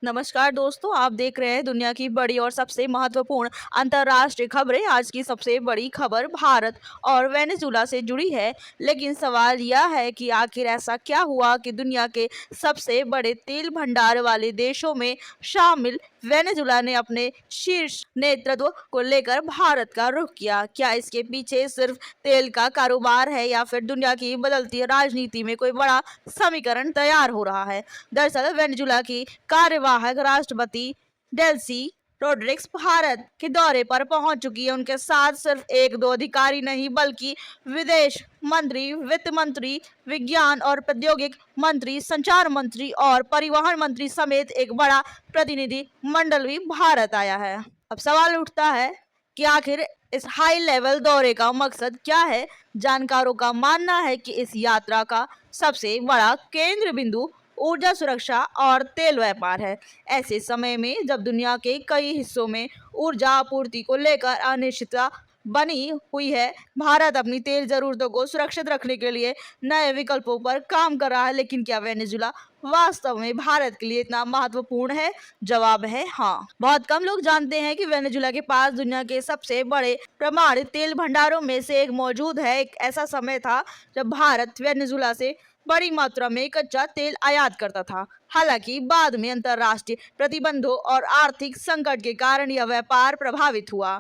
नमस्कार दोस्तों, आप देख रहे हैं दुनिया की बड़ी और सबसे महत्वपूर्ण अंतर्राष्ट्रीय खबरें। आज की सबसे बड़ी खबर भारत और वेनेजुला से जुड़ी है। लेकिन सवाल यह है कि आखिर ऐसा क्या हुआ कि दुनिया के सबसे बड़े तेल भंडार वाले देशों में शामिल वेनेजुला ने अपने शीर्ष नेतृत्व को लेकर भारत का रुख किया। क्या इसके पीछे सिर्फ तेल का कारोबार है या फिर दुनिया की बदलती राजनीति में कोई बड़ा समीकरण तैयार हो रहा है? दरअसल वेनेजुला की कार्यवाहक राष्ट्रपति डेल्सी रोड्रिग्स भारत के दौरे पर पहुंच चुकी है। उनके साथ सिर्फ एक दो अधिकारी नहीं बल्कि विदेश मंत्री, वित्त मंत्री, विज्ञान और प्रौद्योगिक मंत्री, संचार मंत्री और परिवहन मंत्री समेत एक बड़ा प्रतिनिधि मंडल भी भारत आया है। अब सवाल उठता है कि आखिर इस हाई लेवल दौरे का मकसद क्या है? जानकारों का मानना है कि इस यात्रा का सबसे बड़ा केंद्र बिंदु ऊर्जा सुरक्षा और तेल व्यापार है। ऐसे समय में जब दुनिया के कई हिस्सों में ऊर्जा आपूर्ति को लेकर अनिश्चितता बनी हुई है, भारत अपनी तेल जरूरतों को सुरक्षित रखने के लिए नए विकल्पों पर काम कर रहा है। लेकिन क्या वेनेजुला वास्तव में भारत के लिए इतना महत्वपूर्ण है? जवाब है हाँ। बहुत कम लोग जानते हैं कि वेनेजुला के पास दुनिया के सबसे बड़े प्रमाणित तेल भंडारों में से एक मौजूद है। एक ऐसा समय था जब भारत वेनेजुला से बड़ी मात्रा में कच्चा तेल आयात करता था। हालांकि बाद में अंतर्राष्ट्रीय प्रतिबंधों और आर्थिक संकट के कारण यह व्यापार प्रभावित हुआ।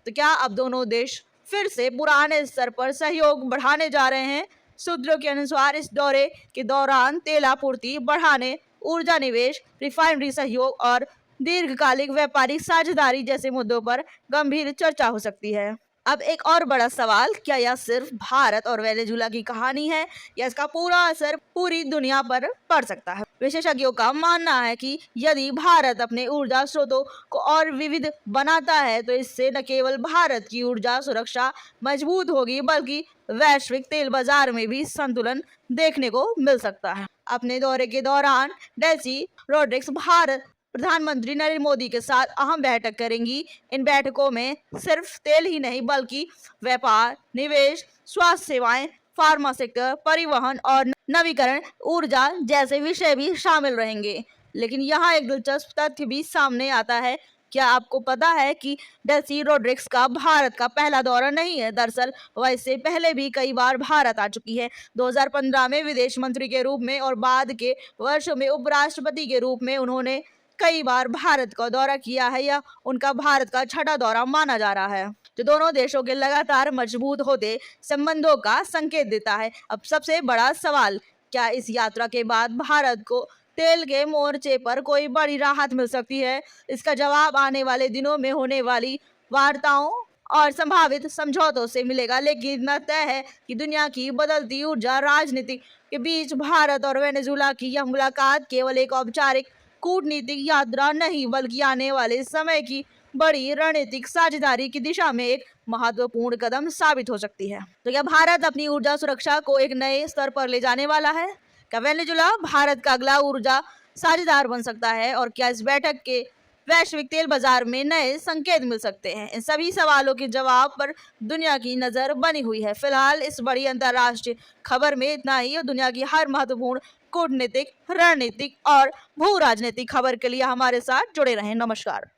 तो क्या अब दोनों देश फिर से पुराने स्तर पर सहयोग बढ़ाने जा रहे हैं? सूत्रों के अनुसार इस दौरे के दौरान तेल आपूर्ति बढ़ाने, ऊर्जा निवेश, रिफाइनरी सहयोग और दीर्घकालिक व्यापारिक साझेदारी जैसे मुद्दों पर गंभीर चर्चा हो सकती है। अब एक और बड़ा सवाल, क्या यह सिर्फ भारत और वेनेजुला की कहानी है या इसका पूरा असर पूरी दुनिया पर पड़ सकता है? विशेषज्ञों का मानना है कि यदि भारत अपने ऊर्जा स्रोतों को और विविध बनाता है तो इससे न केवल भारत की ऊर्जा सुरक्षा मजबूत होगी बल्कि वैश्विक तेल बाजार में भी संतुलन देखने को मिल सकता है। अपने दौरे के दौरान डेल्सी रोड्रिग्स भारत प्रधानमंत्री नरेंद्र मोदी के साथ अहम बैठक करेंगी। इन बैठकों में सिर्फ तेल ही नहीं बल्कि व्यापार, निवेश, स्वास्थ्य सेवाएं, फार्मा सेक्टर, परिवहन और नवीकरण ऊर्जा जैसे विषय भी शामिल रहेंगे। लेकिन यहाँ एक दिलचस्प तथ्य भी सामने आता है। क्या आपको पता है कि डेल्सी रोड्रिग्स का भारत का पहला दौरा नहीं है? दरअसल वह इससे पहले भी कई बार भारत आ चुकी है। 2015 में विदेश मंत्री के रूप में और बाद के वर्षों में उपराष्ट्रपति के रूप में उन्होंने कई बार भारत का दौरा किया है। या उनका भारत का छठा दौरा माना जा रहा है, जो दोनों देशों के लगातार मजबूत होते संबंधों का संकेत देता है। अब सबसे बड़ा सवाल, क्या इस यात्रा के बाद भारत को तेल के मोर्चे पर कोई बड़ी राहत मिल सकती है? इसका जवाब आने वाले दिनों में होने वाली वार्ताओं और संभावित समझौतों से मिलेगा। लेकिन इतना तय है कि दुनिया की बदलती ऊर्जा राजनीति के बीच भारत और वेनेजुला की यह मुलाकात केवल एक औपचारिक कूटनीतिक यात्रा नहीं बल्कि आने वाले समय की बड़ी रणनीतिक साझेदारी की दिशा में एक महत्वपूर्ण कदम साबित हो सकती है। तो क्या भारत अपनी ऊर्जा सुरक्षा को एक नए स्तर पर ले जाने वाला है? क्या वेनेजुला भारत का अगला ऊर्जा साझेदार बन सकता है? और क्या इस बैठक के वैश्विक तेल बाजार में नए संकेत मिल सकते हैं? इन सभी सवालों के जवाब पर दुनिया की नजर बनी हुई है। फिलहाल इस बड़ी अंतर्राष्ट्रीय खबर में इतना ही। और दुनिया की हर महत्वपूर्ण कूटनीतिक, रणनीतिक और भू राजनीतिक खबर के लिए हमारे साथ जुड़े रहें। नमस्कार।